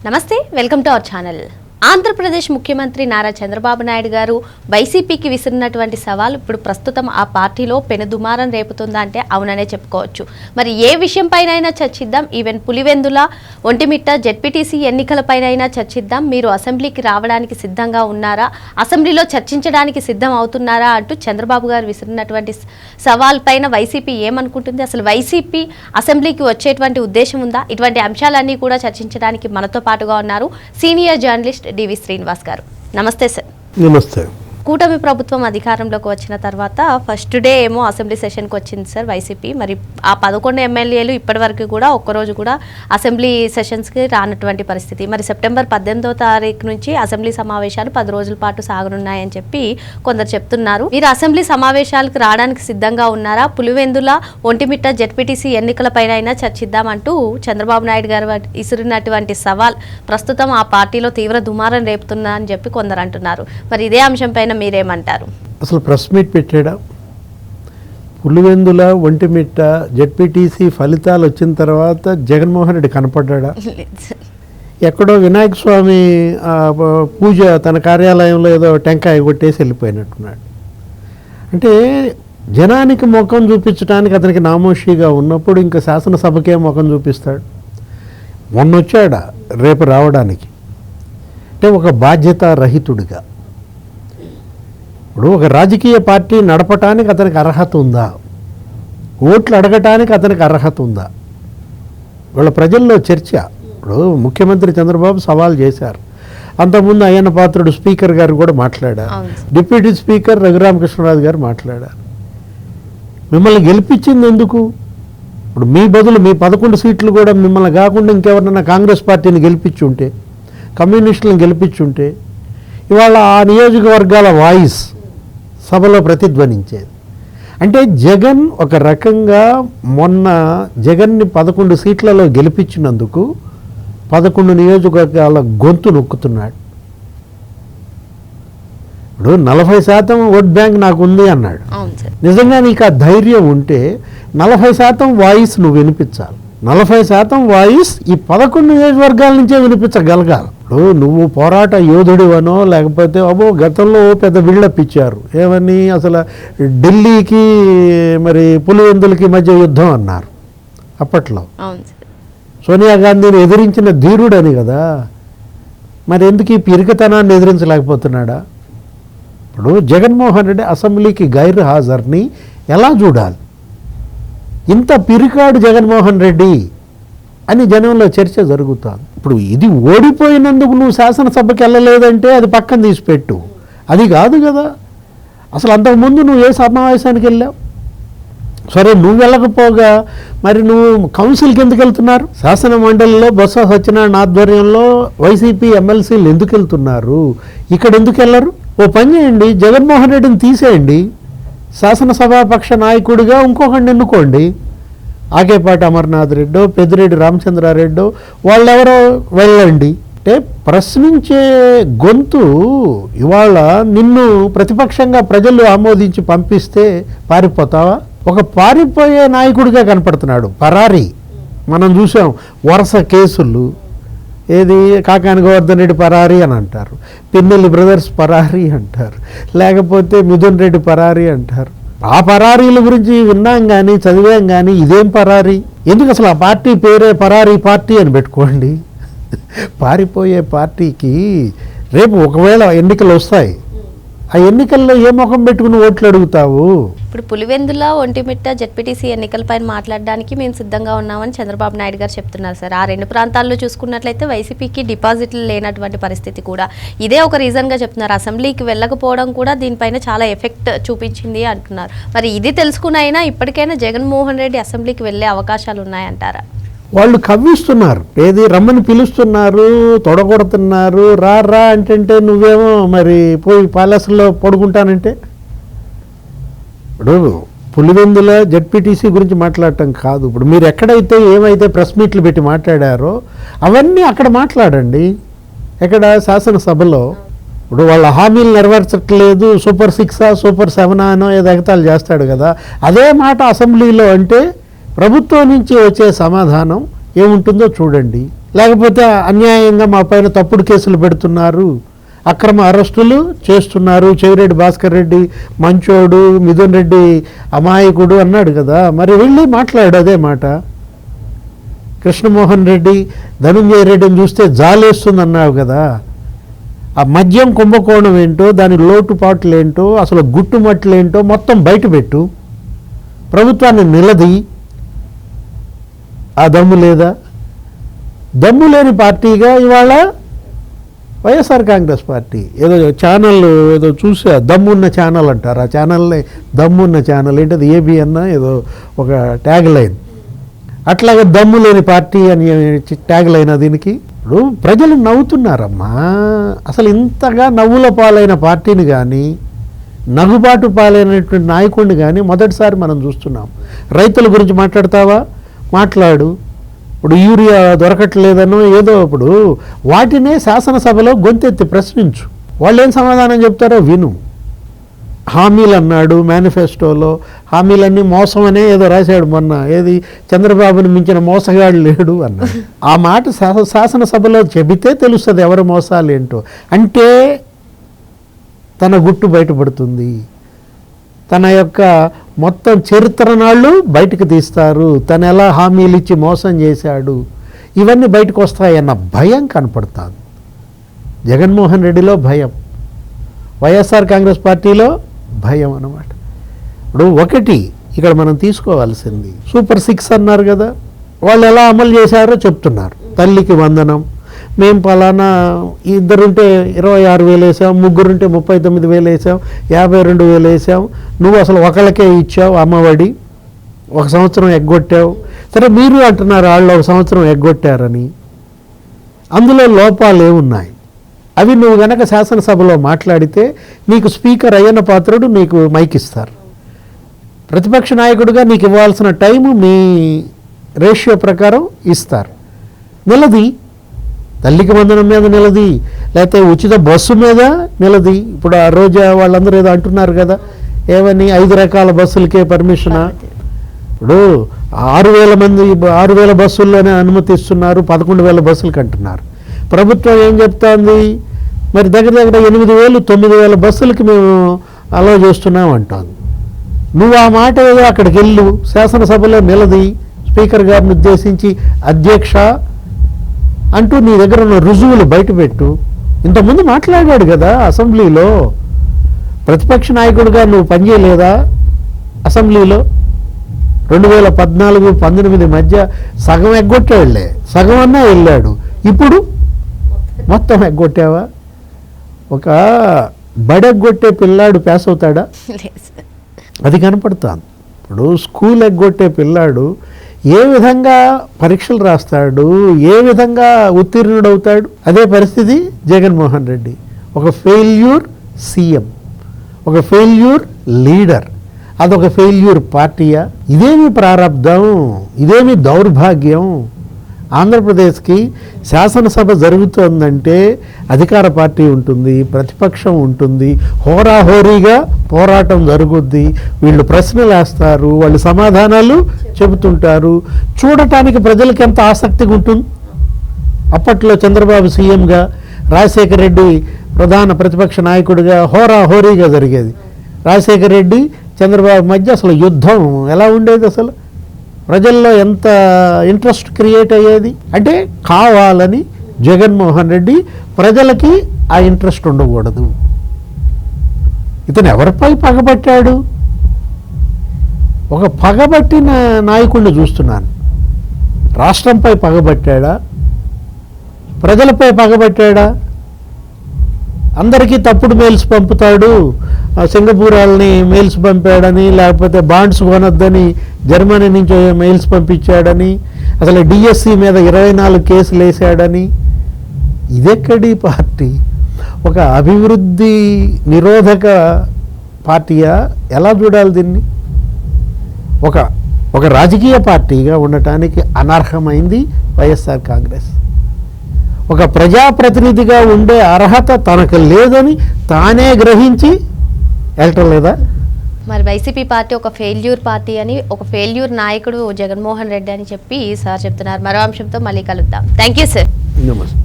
నమస్తే, welcome to our channel. Andhra Pradesh ముఖ్యమంత్రి నారా చంద్రబాబు నాయుడు గారు వైసీపీకి విసిరినటువంటి సవాల్ ఇప్పుడు ప్రస్తుతం ఆ పార్టీలో పెనుదుమారం రేపుతుందా అంటే అవుననే చెప్పుకోవచ్చు. మరి ఏ విషయంపైనైనా చర్చిద్దాం, ఈవెన్ పులివెందుల, ఒంటిమిట్ట జెడ్పీటీసీ ఎన్నికలపైనైనా చర్చిద్దాం, మీరు అసెంబ్లీకి రావడానికి సిద్ధంగా ఉన్నారా, అసెంబ్లీలో చర్చించడానికి సిద్ధం అవుతున్నారా అంటూ చంద్రబాబు గారు విసిరినటువంటి సవాల్ పైన వైసీపీ ఏమనుకుంటుంది, అసలు వైసీపీ అసెంబ్లీకి వచ్చేటువంటి ఉద్దేశం ఉందా, ఇటువంటి అంశాలన్నీ కూడా చర్చించడానికి మనతో పాటుగా ఉన్నారు సీనియర్ జర్నలిస్ట్ డివి శ్రీనివాస్ గారు. నమస్తే సార్. నమస్తే. కూటమి ప్రభుత్వం అధికారంలోకి వచ్చిన తర్వాత ఫస్ట్ డే ఏమో అసెంబ్లీ సెషన్కి వచ్చింది సార్ వైసీపీ. మరి ఆ 11 ఎమ్మెల్యేలు ఇప్పటి వరకు కూడా ఒక్కరోజు కూడా అసెంబ్లీ సెషన్స్కి రానటువంటి పరిస్థితి. మరి సెప్టెంబర్ 18వ తారీఖు నుంచి అసెంబ్లీ సమావేశాలు 10 రోజుల పాటు సాగనున్నాయని చెప్పి కొందరు చెప్తున్నారు. మీరు అసెంబ్లీ సమావేశాలకు రావడానికి సిద్ధంగా ఉన్నారా? పులివెందుల, ఒంటిమిట్ట జెడ్పీటీసీ ఎన్నికలపైన అయినా చర్చిద్దామంటూ చంద్రబాబు నాయుడు గారు ఇసిరినటువంటి సవాల్ ప్రస్తుతం ఆ పార్టీలో తీవ్ర దుమారం రేపుతుందా అని చెప్పి కొందరు అంటున్నారు. మరి ఇదే అంశంపైన మీరేమంటారు? అసలు ప్రెస్ మీట్ పెట్టాడా? పులివెందుల, ఒంటిమిట్ట జెడ్పీటీసీ ఫలితాలు వచ్చిన తర్వాత జగన్మోహన్ రెడ్డి కనపడ్డా? ఎక్కడో వినాయక స్వామి పూజ తన కార్యాలయంలో ఏదో టెంకాయ కొట్టేసి వెళ్ళిపోయినట్టున్నాడు. అంటే జనానికి ముఖం చూపించడానికి అతనికి నామోషిగా ఉన్నప్పుడు ఇంకా శాసనసభకే ముఖం చూపిస్తాడు. మొన్న వచ్చాడా రేపు రావడానికి? అంటే ఒక బాధ్యత రహితుడిగా. ఇప్పుడు ఒక రాజకీయ పార్టీ నడపటానికి అతనికి అర్హత ఉందా? ఓట్లు అడగటానికి అతనికి అర్హత ఉందా? వాళ్ళ ప్రజల్లో చర్చ. ఇప్పుడు ముఖ్యమంత్రి చంద్రబాబు సవాల్ చేశారు. అంతకుముందు అయ్యన్న పాత్రుడు స్పీకర్ గారు కూడా మాట్లాడారు. డిప్యూటీ స్పీకర్ రఘురామకృష్ణరాజు గారు మాట్లాడారు. మిమ్మల్ని గెలిపించింది ఎందుకు? ఇప్పుడు మీ బదులు మీ 11 సీట్లు కూడా మిమ్మల్ని కాకుండా ఇంకెవరన్నా కాంగ్రెస్ పార్టీని గెలిపించుంటే, కమ్యూనిస్టులను గెలిపించుంటే ఇవాళ ఆ నియోజకవర్గాల వాయిస్ సభలో ప్రతిధ్వనించేది. అంటే జగన్ ఒక రకంగా మొన్న జగన్ని 11 సీట్లలో గెలిపించినందుకు 11 నియోజకవర్గాల గొంతు నొక్కుతున్నాడు. ఇప్పుడు 40% ఓట్ బ్యాంక్ నాకు ఉంది అన్నాడు. నిజంగా నీకు ఆ ధైర్యం ఉంటే 40% వాయిస్ నువ్వు వినిపించాలి. 40% వాయిస్ ఈ 11 నియోజకవర్గాల నుంచే వినిపించగలగాలి. నువ్వు పోరాట యోధుడివనో లేకపోతే అబ్బో గతంలో పెద్ద బిల్డప్ ఇచ్చారు. ఏమని? అసలు ఢిల్లీకి మరి పులివెందులకి మధ్య యుద్ధం అన్నారు అప్పట్లో. సోనియా గాంధీని ఎదిరించిన ధీరుడని కదా. మరి ఎందుకు ఈ పిరికతనాన్ని ఎదిరించలేకపోతున్నాడా? ఇప్పుడు జగన్మోహన్ రెడ్డి అసెంబ్లీకి గైర్ హాజర్ని ఎలా చూడాలి? ఇంత పిరికాడు జగన్మోహన్ రెడ్డి అని జనంలో చర్చ జరుగుతుంది. ఇప్పుడు ఇది ఓడిపోయినందుకు నువ్వు శాసనసభకి వెళ్ళలేదంటే అది పక్కన తీసిపెట్టు, అది కాదు కదా. అసలు అంతకుముందు నువ్వు ఏ సమావేశానికి వెళ్ళావు? సరే, నువ్వు వెళ్ళకపోగా మరి నువ్వు కౌన్సిల్కి ఎందుకు వెళ్తున్నారు? శాసన మండలిలో బొత్స సత్యనారాయణ ఆధ్వర్యంలో వైసీపీ ఎమ్మెల్సీలు ఎందుకు వెళ్తున్నారు? ఇక్కడ ఎందుకు వెళ్ళరు? ఓ పని చేయండి, జగన్మోహన్ రెడ్డిని తీసేయండి, శాసనసభాపక్ష నాయకుడిగా ఇంకొకరిని ఎన్నుకోండి. ఆకేపాటి అమర్నాథ్ రెడ్డో, పెద్దిరెడ్డి రామచంద్రారెడ్డో, వాళ్ళెవరో వెళ్ళండి. అంటే ప్రశ్నించే గొంతు ఇవాళ నిన్ను ప్రతిపక్షంగా ప్రజలు ఆమోదించి పంపిస్తే పారిపోతావా? ఒక పారిపోయే నాయకుడిగా కనపడుతున్నాడు, పరారీ. మనం చూసాం వరుస కేసులు. ఏది? కాకాని గోవర్ధన్ రెడ్డి పరారీ అని అంటారు, పిన్నెల్లి బ్రదర్స్ పరారీ అంటారు, లేకపోతే మిథున్ రెడ్డి పరారీ అంటారు. ఆ పరారీల గురించి విన్నాం కానీ చదివాం కానీ ఇదేం పరారీ? ఎందుకు అసలు ఆ పార్టీ పేరే పరారీ పార్టీ అని పెట్టుకోండి. పారిపోయే పార్టీకి రేపు ఒకవేళ ఎన్నికలు వస్తాయి, ఆ ఎన్నికల్లో ఏ ముఖం పెట్టుకుని ఓట్లు అడుగుతావు? ఇప్పుడు పులివెందుల, ఒంటిమిట్ట జెడ్పీటీసీ ఎన్నికలపైన మాట్లాడడానికి మేము సిద్ధంగా ఉన్నామని చంద్రబాబు నాయుడు గారు చెప్తున్నారు సార్. ఆ 2 ప్రాంతాల్లో చూసుకున్నట్లయితే వైసీపీకి డిపాజిట్లు లేనటువంటి పరిస్థితి కూడా ఇదే ఒక రీజన్గా చెప్తున్నారు. అసెంబ్లీకి వెళ్ళకపోవడం కూడా దీనిపైన చాలా ఎఫెక్ట్ చూపించింది అంటున్నారు. మరి ఇది తెలుసుకునైనా ఇప్పటికైనా జగన్మోహన్ రెడ్డి అసెంబ్లీకి వెళ్ళే అవకాశాలు ఉన్నాయంటారా? వాళ్ళు కవ్విస్తున్నారు, ఏది రమ్మని పిలుస్తున్నారు, తొడగొడుతున్నారు. రా రా అంటే నువ్వేమో మరి పోయి ప్యాలెస్లో పడుకుంటానంటే. ఇప్పుడు పులివెందుల జెడ్పీటీసీ గురించి మాట్లాడటం కాదు. ఇప్పుడు మీరు ఎక్కడైతే ఏమైతే ప్రెస్ మీట్లు పెట్టి మాట్లాడారో అవన్నీ అక్కడ మాట్లాడండి. ఎక్కడ? శాసనసభలో. ఇప్పుడు వాళ్ళ హామీలు నెరవేర్చట్లేదు, సూపర్ 6 సూపర్ 7 అనో ఏదో ఎగతాలు చేస్తాడు కదా. అదే మాట అసెంబ్లీలో అంటే ప్రభుత్వం నుంచి వచ్చే సమాధానం ఏముంటుందో చూడండి. లేకపోతే అన్యాయంగా మా పైన తప్పుడు కేసులు పెడుతున్నారు, అక్రమ అరెస్టులు చేస్తున్నారు, చెవిరెడ్డి భాస్కర్ రెడ్డి మంచోడు, మిథున్ రెడ్డి అమాయకుడు అన్నాడు కదా, మరి వెళ్ళి మాట్లాడు అదే మాట. కృష్ణమోహన్ రెడ్డి ధనుంజయ రెడ్డిని చూస్తే జాలేస్తుంది అన్నావు కదా, ఆ మద్యం కుంభకోణం ఏంటో, దాని లోటుపాట్లు ఏంటో, అసలు గుట్టుమట్లు ఏంటో మొత్తం బయటపెట్టు, ప్రభుత్వాన్ని నిలది. ఆ దమ్ము లేదా? దమ్ము లేని పార్టీగా ఇవాళ వైఎస్ఆర్ కాంగ్రెస్ పార్టీ. ఏదో ఛానల్ ఏదో చూసా, దమ్మున్న ఛానల్ అంటారు, ఆ ఛానల్ని దమ్మున్న ఛానల్ ఏంటది, ఏబీ అన్న ఏదో ఒక ట్యాగ్ లైన్, అట్లాగే దమ్ము లేని పార్టీ అని ట్యాగ్ లైన్ దీనికి. ఇప్పుడు ప్రజలు నవ్వుతున్నారమ్మా. అసలు ఇంతగా నవ్వుల పాలైన పార్టీని కానీ, నగుబాటు పాలైనటువంటి నాయకుడిని కానీ మొదటిసారి మనం చూస్తున్నాం. రైతుల గురించి మాట్లాడతావా? మాట్లాడు. ఇప్పుడు యూరియా దొరకట్లేదనో ఏదో, ఇప్పుడు వాటినే శాసనసభలో గొంతెత్తి ప్రశ్నించు. వాళ్ళు ఏం సమాధానం చెప్తారో విను. హామీలు అన్నాడు మేనిఫెస్టోలో, హామీలన్నీ మోసం అనే ఏదో రాశాడు మొన్న, ఏది చంద్రబాబుని మించిన మోసగాడు లేడు అన్నాడు. ఆ మాట శాసనసభలో చెబితే తెలుస్తుంది ఎవరి మోసాలు ఏంటో. అంటే తన గుట్టు బయటపడుతుంది, తన యొక్క మొత్తం చరిత్ర నాళ్ళు బయటకు తీస్తారు, తను ఎలా హామీలు ఇచ్చి మోసం చేశాడు, ఇవన్నీ బయటకు వస్తాయన్న భయం కనపడుతుంది. జగన్మోహన్ రెడ్డిలో భయం, వైఎస్ఆర్ కాంగ్రెస్ పార్టీలో భయం అన్నమాట. ఇప్పుడు ఒకటి ఇక్కడ మనం తీసుకోవాల్సింది, సూపర్ 6 అన్నారు కదా, వాళ్ళు ఎలా అమలు చేశారో చెప్తున్నారు. తల్లికి వందనం, మేము పలానా ఇద్దరుంటే 26,000 వేసాం, ముగ్గురుంటే 39,000 వేసాం, 52,000 వేసాం, నువ్వు అసలు ఒకళ్ళకే ఇచ్చావు అమ్మఒడి, ఒక సంవత్సరం ఎగ్గొట్టావు. సరే మీరు అంటున్నారు వాళ్ళు ఒక సంవత్సరం ఎగ్గొట్టారని, అందులో లోపాలు ఏమున్నాయి? అవి నువ్వు గనక శాసనసభలో మాట్లాడితే నీకు స్పీకర్ అయ్యన్న పాత్రుడు నీకు మైక్ ఇస్తారు. ప్రతిపక్ష నాయకుడిగా నీకు ఇవ్వాల్సిన టైము మీ రేషియో ప్రకారం ఇస్తారు. నిలది, తల్లికి వందనం మీద నిలది, లేకపోతే ఉచిత బస్సు మీద నిలది. ఇప్పుడు ఆ రోజు వాళ్ళందరూ ఏదో అంటున్నారు కదా, ఏమని 5 రకాల బస్సులకే పర్మిషనా? ఇప్పుడు 6,000 మంది 6,000 బస్సుల్లోనే అనుమతిస్తున్నారు, 11,000 బస్సులకి అంటున్నారు. ప్రభుత్వం ఏం చెప్తోంది, మరి దగ్గర 8,000 9,000 బస్సులకి మేము అలౌ చేస్తున్నాం అంటోంది. నువ్వు ఆ మాట ఏదో అక్కడికి వెళ్ళు, శాసనసభలో నిలది, స్పీకర్ గారిని ఉద్దేశించి అధ్యక్ష అంటూ నీ దగ్గర ఉన్న రుజువులు బయటపెట్టు. ఇంతకుముందు మాట్లాడాడు కదా అసెంబ్లీలో, ప్రతిపక్ష నాయకుడిగా నువ్వు పనిచేయలేదా అసెంబ్లీలో? 2014-19 మధ్య సగం ఎగ్గొట్టాడులే, సగం అన్నా వెళ్ళాడు, ఇప్పుడు మొత్తం ఎగ్గొట్టావా? ఒక బడెగ్గొట్టే పిల్లాడు పాస్ అవుతాడా? అది కనపడుతుంది. ఇప్పుడు స్కూల్ ఎగ్గొట్టే పిల్లాడు ఏ విధంగా పరీక్షలు రాస్తాడు, ఏ విధంగా ఉత్తీర్ణుడవుతాడు? అదే పరిస్థితి జగన్మోహన్ రెడ్డి. ఒక ఫెయిల్యూర్ సీఎం, ఒక ఫెయిల్యూర్ లీడర్, అదొక ఫెయిల్యూర్ పార్టీయా? ఇదేమి ప్రారంధం, ఇదేమి దౌర్భాగ్యం? ఆంధ్రప్రదేశ్కి శాసనసభ జరుగుతోందంటే అధికార పార్టీ ఉంటుంది, ప్రతిపక్షం ఉంటుంది, హోరాహోరీగా పోరాటం జరుగుద్ది, వీళ్ళు ప్రశ్నలు వేస్తారు, వాళ్ళు సమాధానాలు చెబుతుంటారు. చూడటానికి ప్రజలకు ఎంత ఆసక్తిగా ఉంటుంది. అప్పట్లో చంద్రబాబు సీఎంగా, రాజశేఖర రెడ్డి ప్రధాన ప్రతిపక్ష నాయకుడిగా హోరాహోరీగా జరిగేది. రాజశేఖర రెడ్డి చంద్రబాబు మధ్య అసలు యుద్ధం ఎలా ఉండేది, అసలు ప్రజల్లో ఎంత ఇంట్రెస్ట్ క్రియేట్ అయ్యేది. అంటే కావాలని జగన్మోహన్ రెడ్డి ప్రజలకి ఆ ఇంట్రెస్ట్ ఉండకూడదు. ఇతను ఎవరిపై పగబట్టాడు? ఒక పగబట్టిన నాయకుడిని చూస్తున్నాను. రాష్ట్రంపై పగబట్టాడా? ప్రజలపై పగబట్టాడా? అందరికీ తప్పుడు మెయిల్స్ పంపుతాడు, సింగపూర్ వాళ్ళని మెయిల్స్ పంపాడని, లేకపోతే బాండ్స్ కొనొద్దని జర్మనీ నుంచి మెయిల్స్ పంపించాడని, అసలు డిఎస్సి మీద 24 కేసులు వేసాడని. ఇదెక్కడి పార్టీ? ఒక అభివృద్ధి నిరోధక పార్టీయా? ఎలా చూడాలి దీన్ని? ఒక రాజకీయ పార్టీగా ఉండటానికి అనర్హమైంది వైఎస్ఆర్ కాంగ్రెస్. ఒక ప్రజాప్రతినిధిగా ఉండే అర్హత తనకు లేదని తానే గ్రహించి వెళ్ళటం లేదా? మరి వైసీపీ పార్టీ ఒక ఫెయిల్యూర్ పార్టీ అని, ఒక ఫెయిల్యూర్ నాయకుడు జగన్మోహన్ రెడ్డి అని చెప్పి సార్ చెప్తున్నారు. మరో అంశంతో మళ్ళీ కలుద్దాం. Thank you sir. నమస్తే.